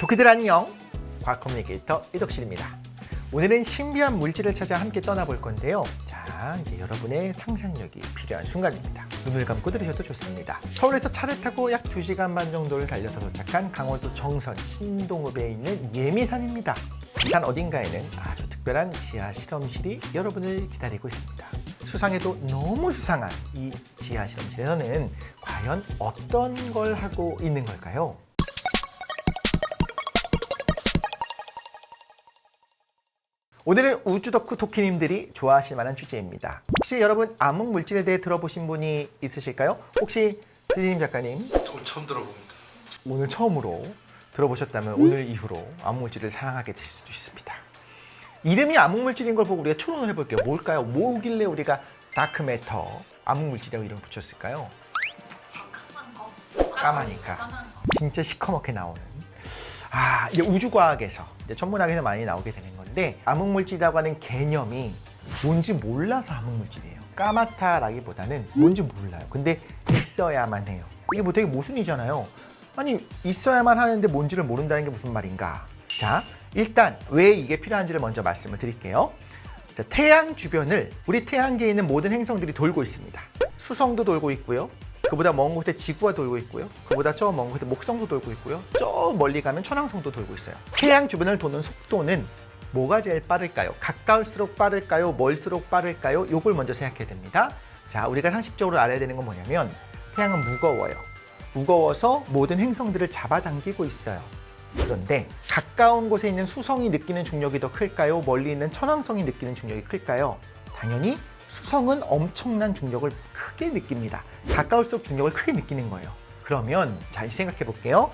도끼들 안녕! 과학 커뮤니케이터 이덕실입니다. 오늘은 신비한 물질을 찾아 함께 떠나볼 건데요. 자, 이제 여러분의 상상력이 필요한 순간입니다. 눈을 감고 들으셔도 좋습니다. 서울에서 차를 타고 약 2시간 반 정도를 달려서 도착한 강원도 정선 신동읍에 있는 예미산입니다. 이 산 어딘가에는 아주 특별한 지하 실험실이 여러분을 기다리고 있습니다. 수상해도 너무 수상한 이 지하 실험실에서는 과연 어떤 걸 하고 있는 걸까요? 오늘은 우주 덕후 토끼님들이 좋아하실 만한 주제입니다. 혹시 여러분 암흑 물질에 대해 들어보신 분이 있으실까요? 혹시 피디님 작가님? 오늘 처음 들어봅니다. 오늘 처음으로 들어보셨다면 오늘 이후로 암흑 물질을 사랑하게 되실 수도 있습니다. 이름이 암흑 물질인 걸 보고 우리가 추론을 해볼게요. 뭘까요? 뭐길래 우리가 다크매터, 암흑 물질이라고 이름 붙였을까요? 새까만 거. 까마니까. 까만 거. 진짜 시커멓게 나오는. 이제 우주과학에서 이제 천문학에서 많이 나오게 되는 건데 암흑물질이라고 하는 개념이 뭔지 몰라서 암흑물질이에요. 까맣다라기보다는 뭔지 몰라요. 근데 있어야만 해요. 이게 뭐 되게 모순이잖아요. 아니 있어야만 하는데 뭔지를 모른다는 게 무슨 말인가? 자, 일단 왜 이게 필요한지를 먼저 말씀을 드릴게요. 자, 태양 주변을 우리 태양계에 있는 모든 행성들이 돌고 있습니다. 수성도 돌고 있고요. 그보다 먼 곳에 지구가 돌고 있고요. 그보다 저 먼 곳에 목성도 돌고 있고요. 저 멀리 가면 천왕성도 돌고 있어요. 태양 주변을 도는 속도는 뭐가 제일 빠를까요? 가까울수록 빠를까요? 멀수록 빠를까요? 요걸 먼저 생각해야 됩니다. 자, 우리가 상식적으로 알아야 되는 건 뭐냐면 태양은 무거워요. 무거워서 모든 행성들을 잡아당기고 있어요. 그런데 가까운 곳에 있는 수성이 느끼는 중력이 더 클까요? 멀리 있는 천왕성이 느끼는 중력이 클까요? 당연히 수성은 엄청난 중력을 크게 느낍니다. 가까울수록 중력을 크게 느끼는 거예요. 그러면 잘 생각해 볼게요.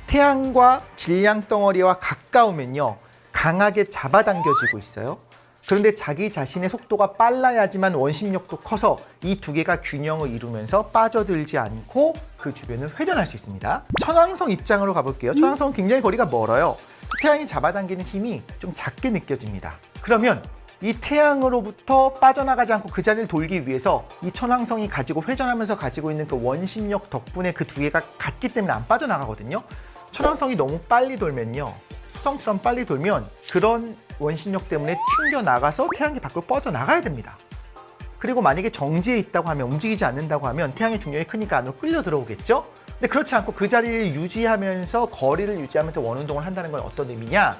태양과 질량 덩어리와 가까우면요, 강하게 잡아당겨지고 있어요. 그런데 자기 자신의 속도가 빨라야지만 원심력도 커서 이 두 개가 균형을 이루면서 빠져들지 않고 그 주변을 회전할 수 있습니다. 천왕성 입장으로 가볼게요. 천왕성은 굉장히 거리가 멀어요. 태양이 잡아당기는 힘이 좀 작게 느껴집니다. 그러면 이 태양으로부터 빠져나가지 않고 그 자리를 돌기 위해서 이 천왕성이 가지고 회전하면서 가지고 있는 그 원심력 덕분에 그 두 개가 같기 때문에 안 빠져나가거든요. 천왕성이 너무 빨리 돌면요, 수성처럼 빨리 돌면 그런 원심력 때문에 튕겨나가서 태양계 밖으로 뻗어나가야 됩니다. 그리고 만약에 정지해 있다고 하면, 움직이지 않는다고 하면 태양의 중력이 크니까 안으로 끌려 들어오겠죠? 근데 그렇지 않고 그 자리를 유지하면서 거리를 유지하면서 원운동을 한다는 건 어떤 의미냐?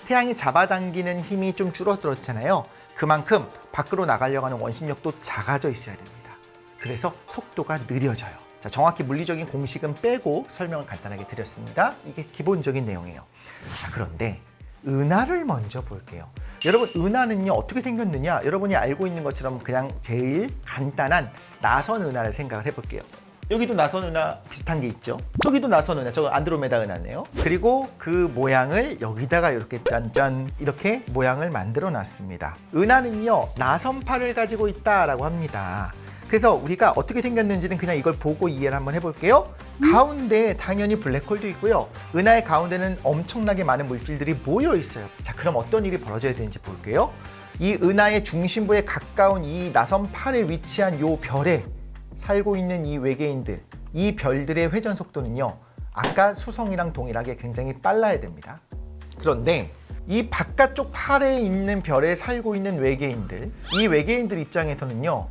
태양이 잡아당기는 힘이 좀 줄어들었잖아요. 그만큼 밖으로 나가려고 하는 원심력도 작아져 있어야 됩니다. 그래서 속도가 느려져요. 자, 정확히 물리적인 공식은 빼고 설명을 간단하게 드렸습니다. 이게 기본적인 내용이에요. 자, 그런데 은하를 먼저 볼게요. 여러분, 은하는요 어떻게 생겼느냐? 여러분이 알고 있는 것처럼 그냥 제일 간단한 나선 은하를 생각을 해볼게요. 여기도 나선 은하 비슷한 게 있죠. 저기도 나선 은하, 저거 안드로메다 은하네요. 그리고 그 모양을 여기다가 이렇게 짠짠 이렇게 모양을 만들어 놨습니다. 은하는요 나선팔을 가지고 있다라고 합니다. 그래서 우리가 어떻게 생겼는지는 그냥 이걸 보고 이해를 한번 해볼게요. 가운데 당연히 블랙홀도 있고요. 은하의 가운데는 엄청나게 많은 물질들이 모여 있어요. 자, 그럼 어떤 일이 벌어져야 되는지 볼게요. 이 은하의 중심부에 가까운 이 나선팔에 위치한 요 별에 살고 있는 이 외계인들, 이 별들의 회전 속도는요, 아까 수성이랑 동일하게 굉장히 빨라야 됩니다. 그런데 이 바깥쪽 팔에 있는 별에 살고 있는 외계인들, 이 외계인들 입장에서는요,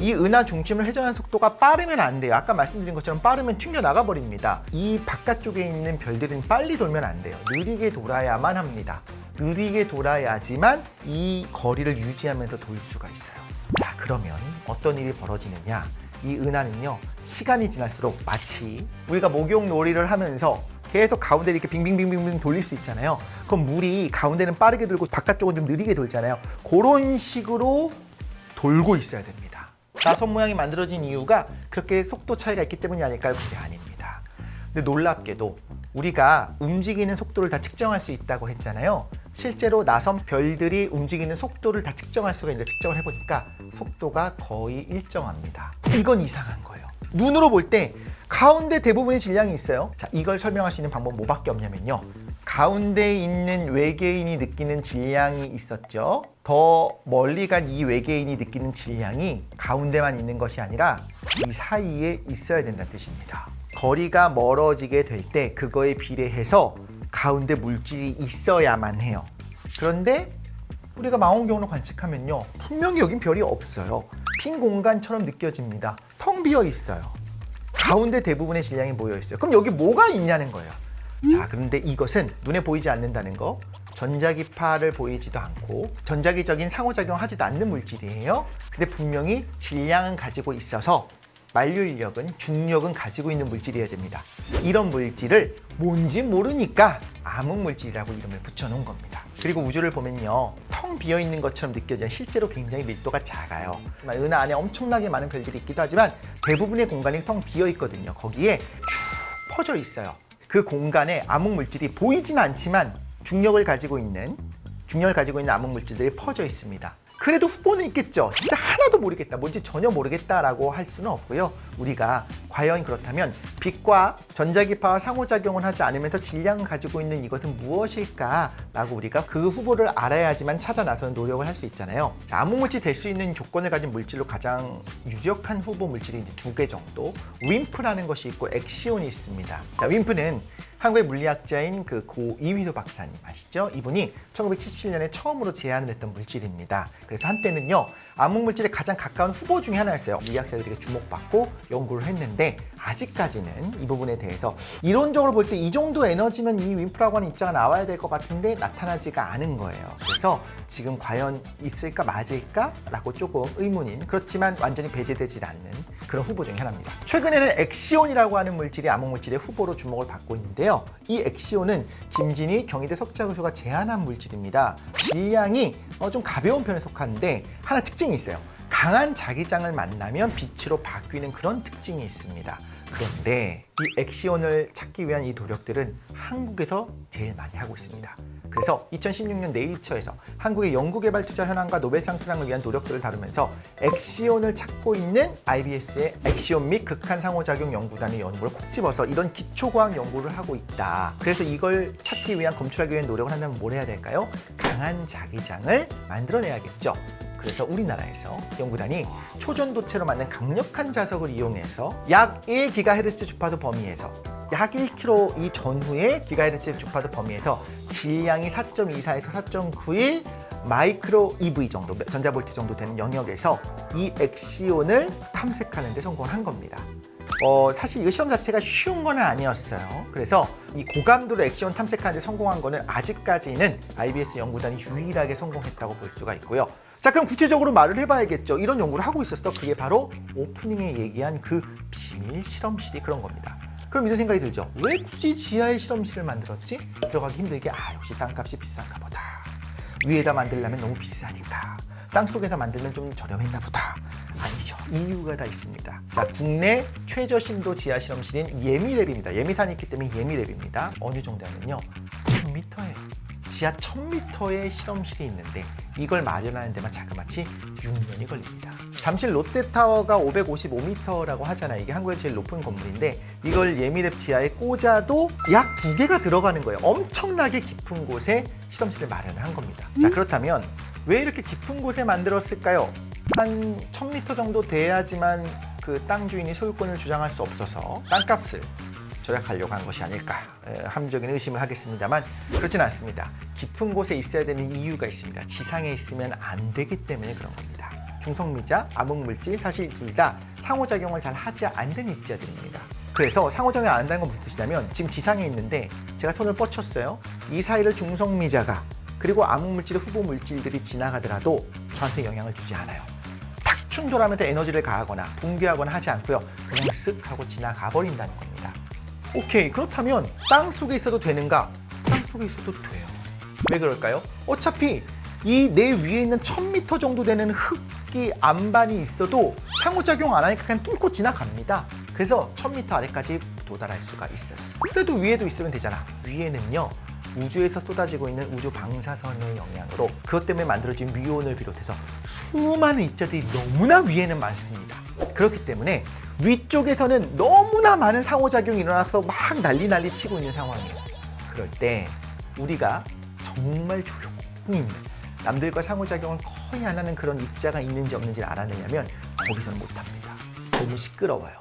이 은하 중심을 회전하는 속도가 빠르면 안 돼요. 아까 말씀드린 것처럼 빠르면 튕겨나가 버립니다. 이 바깥쪽에 있는 별들은 빨리 돌면 안 돼요. 느리게 돌아야만 합니다. 느리게 돌아야지만 이 거리를 유지하면서 돌 수가 있어요. 자, 그러면 어떤 일이 벌어지느냐? 이 은하는요, 시간이 지날수록 마치 우리가 목욕놀이를 하면서 계속 가운데를 이렇게 빙빙빙빙 돌릴 수 있잖아요. 그럼 물이 가운데는 빠르게 돌고 바깥쪽은 좀 느리게 돌잖아요. 그런 식으로 돌고 있어야 됩니다. 나선 모양이 만들어진 이유가 그렇게 속도 차이가 있기 때문이 아닐까요? 그게 아닙니다. 근데 놀랍게도 우리가 움직이는 속도를 다 측정할 수 있다고 했잖아요. 실제로 나선 별들이 움직이는 속도를 다 측정할 수가 있는데 측정을 해보니까 속도가 거의 일정합니다. 이건 이상한 거예요. 눈으로 볼 때 가운데 대부분의 질량이 있어요. 자, 이걸 설명할 수 있는 방법은 뭐밖에 없냐면요, 가운데 있는 외계인이 느끼는 질량이 있었죠. 더 멀리 간 이 외계인이 느끼는 질량이 가운데만 있는 것이 아니라 이 사이에 있어야 된다는 뜻입니다. 거리가 멀어지게 될 때 그거에 비례해서 가운데 물질이 있어야만 해요. 그런데 우리가 망원경으로 관측하면요, 분명히 여긴 별이 없어요. 빈 공간처럼 느껴집니다. 텅 비어 있어요. 가운데 대부분의 질량이 모여 있어요. 그럼 여기 뭐가 있냐는 거예요. 자, 그런데 이것은 눈에 보이지 않는다는 거, 전자기파를 보이지도 않고 전자기적인 상호작용을 하지도 않는 물질이에요. 근데 분명히 질량은 가지고 있어서 만류인력은, 중력은 가지고 있는 물질이어야 됩니다. 이런 물질을 뭔지 모르니까 암흑물질이라고 이름을 붙여놓은 겁니다. 그리고 우주를 보면요, 텅 비어있는 것처럼 느껴지는 실제로 굉장히 밀도가 작아요. 은하 안에 엄청나게 많은 별들이 있기도 하지만 대부분의 공간이 텅 비어있거든요. 거기에 쭉 퍼져 있어요. 그 공간에 암흑물질이 보이진 않지만 중력을 가지고 있는 암흑물질들이 퍼져 있습니다. 그래도 후보는 있겠죠. 진짜 하나도 모르겠다, 뭔지 전혀 모르겠다라고 할 수는 없고요. 우리가 과연 그렇다면 빛과 전자기파와 상호작용을 하지 않으면서 질량을 가지고 있는 이것은 무엇일까라고 우리가 그 후보를 알아야지만 찾아 나서는 노력을 할 수 있잖아요. 암흑물질이 될 수 있는 조건을 가진 물질로 가장 유력한 후보 물질이 이제 2개 정도, 윈프라는 것이 있고 엑시온이 있습니다. 자, 윈프는 한국의 물리학자인 그 고 이휘도 박사님 아시죠? 이분이 1977년에 처음으로 제안을 했던 물질입니다. 그래서 한때는요, 암흑물질에 가장 가까운 후보 중에 하나였어요. 물리학자들에게 주목받고 연구를 했는데 아직까지는 이 부분에 대해서 이론적으로 볼 때 이 정도 에너지면 이 윈프라고 하는 입자가 나와야 될 것 같은데 나타나지가 않은 거예요. 그래서 지금 과연 있을까 맞을까? 라고 조금 의문인, 그렇지만 완전히 배제되지 않는 그런 후보 중에 하나입니다. 최근에는 엑시온이라고 하는 물질이 암흑물질의 후보로 주목을 받고 있는데요. 이 엑시온은 김진희 경희대 석좌교수가 제안한 물질입니다. 질량이 좀 가벼운 편에 속하는데 하나 특징이 있어요. 강한 자기장을 만나면 빛으로 바뀌는 그런 특징이 있습니다. 그런데 이 엑시온을 찾기 위한 이 노력들은 한국에서 제일 많이 하고 있습니다. 그래서 2016년 네이처에서 한국의 연구개발 투자 현황과 노벨상 수상을 위한 노력들을 다루면서 엑시온을 찾고 있는 IBS의 엑시온 및 극한 상호작용 연구단의 연구를 콕 집어서 이런 기초과학 연구를 하고 있다. 그래서 이걸 찾기 위한, 검출하기 위한 노력을 한다면 뭘 해야 될까요? 강한 자기장을 만들어내야겠죠. 그래서 우리나라에서 연구단이 초전도체로 만든 강력한 자석을 이용해서 약 1GHz 주파수 범위에서 약 1km 이 전후의 기가헤르츠 주파수 범위에서 질량이 4.24에서 4.91 마이크로 EV 정도, 전자볼트 정도 되는 영역에서 이 엑시온을 탐색하는 데 성공한 겁니다. 사실 이 시험 자체가 쉬운 건 아니었어요. 그래서 이 고감도로 엑시온 탐색하는 데 성공한 거는 아직까지는 IBS 연구단이 유일하게 성공했다고 볼 수가 있고요. 자, 그럼 구체적으로 말을 해봐야겠죠. 이런 연구를 하고 있었어. 그게 바로 오프닝에 얘기한 그 비밀 실험실이 그런 겁니다. 그럼 이런 생각이 들죠. 왜 굳이 지하에 실험실을 만들었지? 들어가기 힘들게, 역시 땅값이 비싼가 보다. 위에다 만들려면 너무 비싸니까. 땅속에서 만들면 좀 저렴했나 보다. 아니죠. 이유가 다 있습니다. 자, 국내 최저 심도 지하 실험실인 예미랩입니다. 예미산이 있기 때문에 예미랩입니다. 어느 정도냐면요, 1000m에 지하 1000m의 실험실이 있는데 이걸 마련하는 데만 자그마치 6년이 걸립니다. 잠실 롯데타워가 555m라고 하잖아요. 이게 한국의 제일 높은 건물인데 이걸 예미랩 지하에 꽂아도 약 2개가 들어가는 거예요. 엄청나게 깊은 곳에 실험실을 마련을 한 겁니다. 자, 그렇다면 왜 이렇게 깊은 곳에 만들었을까요? 한 1000m 정도 돼야지만 그 땅 주인이 소유권을 주장할 수 없어서 땅값을 절약하려고 하는 것이 아닐까, 합리적인 의심을 하겠습니다만 그렇진 않습니다. 깊은 곳에 있어야 되는 이유가 있습니다. 지상에 있으면 안 되기 때문에 그런 겁니다. 중성미자, 암흑물질, 사실 둘 다 상호작용을 잘 하지 않는 입자들입니다. 그래서 상호작용을 안 한다는 건 무슨 뜻이냐면, 지금 지상에 있는데 제가 손을 뻗쳤어요. 이 사이를 중성미자가 그리고 암흑물질의 후보 물질들이 지나가더라도 저한테 영향을 주지 않아요. 탁 충돌하면서 에너지를 가하거나 붕괴하거나 하지 않고요. 그냥 쓱 하고 지나가 버린다는 겁니다. 오케이, 그렇다면 땅 속에 있어도 되는가? 땅 속에 있어도 돼요. 왜 그럴까요? 어차피 이 내 위에 있는 1000m 정도 되는 흙이 안반이 있어도 상호작용 안 하니까 그냥 뚫고 지나갑니다. 그래서 1000m 아래까지 도달할 수가 있어요. 그래도 위에도 있으면 되잖아. 위에는요, 우주에서 쏟아지고 있는 우주 방사선의 영향으로 그것 때문에 만들어진 뮤온을 비롯해서 수많은 입자들이 너무나 위에는 많습니다. 그렇기 때문에 위쪽에서는 너무나 많은 상호작용이 일어나서 막 난리 치고 있는 상황이에요. 그럴 때 우리가 정말 조용히 있는, 남들과 상호작용을 거의 안 하는 그런 입자가 있는지 없는지를 알아내려면 거기서는 못합니다. 너무 시끄러워요.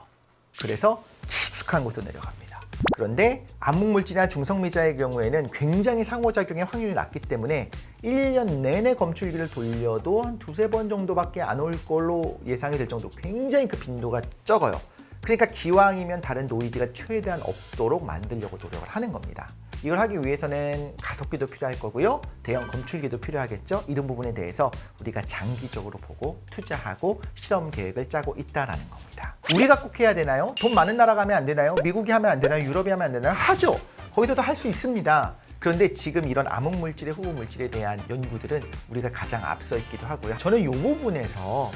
그래서 깊숙한 곳으로 내려갑니다. 그런데 암흑물질이나 중성미자의 경우에는 굉장히 상호작용의 확률이 낮기 때문에 1년 내내 검출기를 돌려도 한 두세 번 정도밖에 안 올 걸로 예상이 될 정도 굉장히 그 빈도가 적어요. 그러니까 기왕이면 다른 노이즈가 최대한 없도록 만들려고 노력을 하는 겁니다. 이걸 하기 위해서는 가속기도 필요할 거고요. 대형 검출기도 필요하겠죠. 이런 부분에 대해서 우리가 장기적으로 보고 투자하고 실험 계획을 짜고 있다는 겁니다. 우리가 꼭 해야 되나요? 돈 많은 나라 가면 안 되나요? 미국이 하면 안 되나요? 유럽이 하면 안 되나요? 하죠. 거기서도 할 수 있습니다. 그런데 지금 이런 암흑물질의 후보물질에 대한 연구들은 우리가 가장 앞서 있기도 하고요. 저는 이 부분에서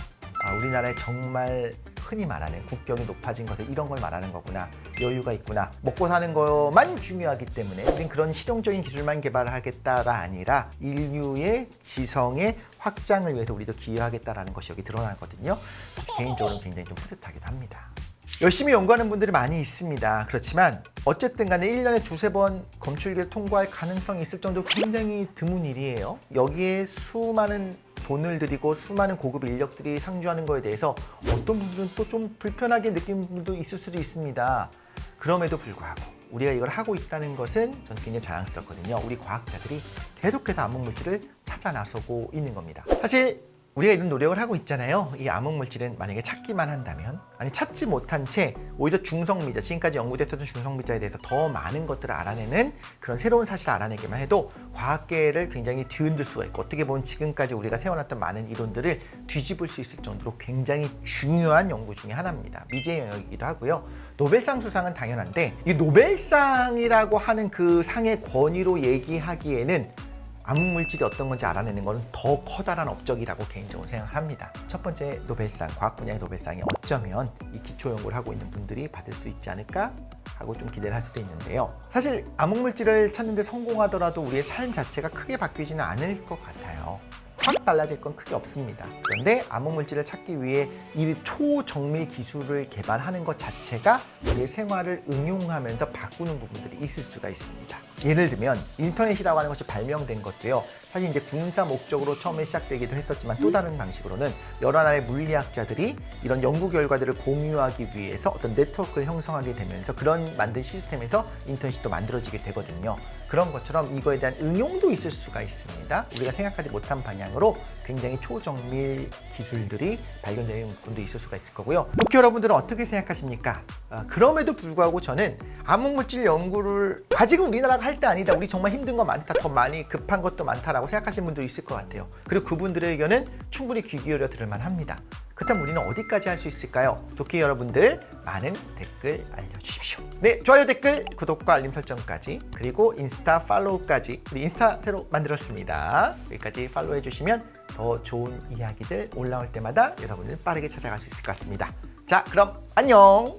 우리나라에 정말 흔히 말하는 국격이 높아진 것을 이런 걸 말하는 거구나, 여유가 있구나, 먹고 사는 것만 중요하기 때문에 우린 그런 실용적인 기술만 개발하겠다가 아니라 인류의 지성의 확장을 위해서 우리도 기여하겠다라는 것이 여기 드러나거든요. 개인적으로 굉장히 좀 뿌듯하기도 합니다. 열심히 연구하는 분들이 많이 있습니다. 그렇지만 어쨌든 간에 1년에 두세 번 검출기를 통과할 가능성이 있을 정도로 굉장히 드문 일이에요. 여기에 수많은 돈을 들이고 수많은 고급 인력들이 상주하는 거에 대해서 어떤 분들은 또 좀 불편하게 느끼는 분들도 있을 수도 있습니다. 그럼에도 불구하고 우리가 이걸 하고 있다는 것은 저는 굉장히 자랑스럽거든요. 우리 과학자들이 계속해서 암흑물질을 찾아 나서고 있는 겁니다. 사실 우리가 이런 노력을 하고 있잖아요. 이 암흑물질은 만약에 찾기만 한다면, 아니 찾지 못한 채 오히려 중성미자, 지금까지 연구됐던 중성미자에 대해서 더 많은 것들을 알아내는 그런 새로운 사실을 알아내기만 해도 과학계를 굉장히 뒤흔들 수가 있고, 어떻게 보면 지금까지 우리가 세워놨던 많은 이론들을 뒤집을 수 있을 정도로 굉장히 중요한 연구 중에 하나입니다. 미지의 영역이기도 하고요. 노벨상 수상은 당연한데 이 노벨상이라고 하는 그 상의 권위로 얘기하기에는 암흑물질이 어떤 건지 알아내는 것은 더 커다란 업적이라고 개인적으로 생각합니다. 첫 번째 노벨상, 과학 분야의 노벨상이 어쩌면 이 기초 연구를 하고 있는 분들이 받을 수 있지 않을까 하고 좀 기대를 할 수도 있는데요. 사실 암흑물질을 찾는 데 성공하더라도 우리의 삶 자체가 크게 바뀌지는 않을 것 같아요. 확 달라질 건 크게 없습니다. 그런데 암흑물질을 찾기 위해 이 초정밀 기술을 개발하는 것 자체가 우리의 생활을 응용하면서 바꾸는 부분들이 있을 수가 있습니다. 예를 들면 인터넷이라고 하는 것이 발명된 것도요. 사실 이제 군사 목적으로 처음에 시작되기도 했었지만 또 다른 방식으로는 여러 나라의 물리학자들이 이런 연구 결과들을 공유하기 위해서 어떤 네트워크를 형성하게 되면서 그런 만든 시스템에서 인터넷이 또 만들어지게 되거든요. 그런 것처럼 이거에 대한 응용도 있을 수가 있습니다. 우리가 생각하지 못한 방향으로 굉장히 초정밀 기술들이 발견되는 부분도 있을 수가 있을 거고요. 독해 여러분들은 어떻게 생각하십니까? 그럼에도 불구하고 저는 암흑물질 연구를 아직은 우리나라가 할 때 아니다, 우리 정말 힘든 거 많다, 더 많이 급한 것도 많다라고 생각하시는 분도 있을 것 같아요. 그리고 그분들의 의견은 충분히 귀 기울여 들을 만합니다. 그렇다면 우리는 어디까지 할 수 있을까요? 독해 여러분들 많은 댓글 알려주십시오. 네, 좋아요, 댓글, 구독과 알림 설정까지, 그리고 인스타 팔로우까지. 우리 인스타 새로 만들었습니다. 여기까지 팔로우 해주시면 더 좋은 이야기들 올라올 때마다 여러분을 빠르게 찾아갈 수 있을 것 같습니다. 자, 그럼 안녕.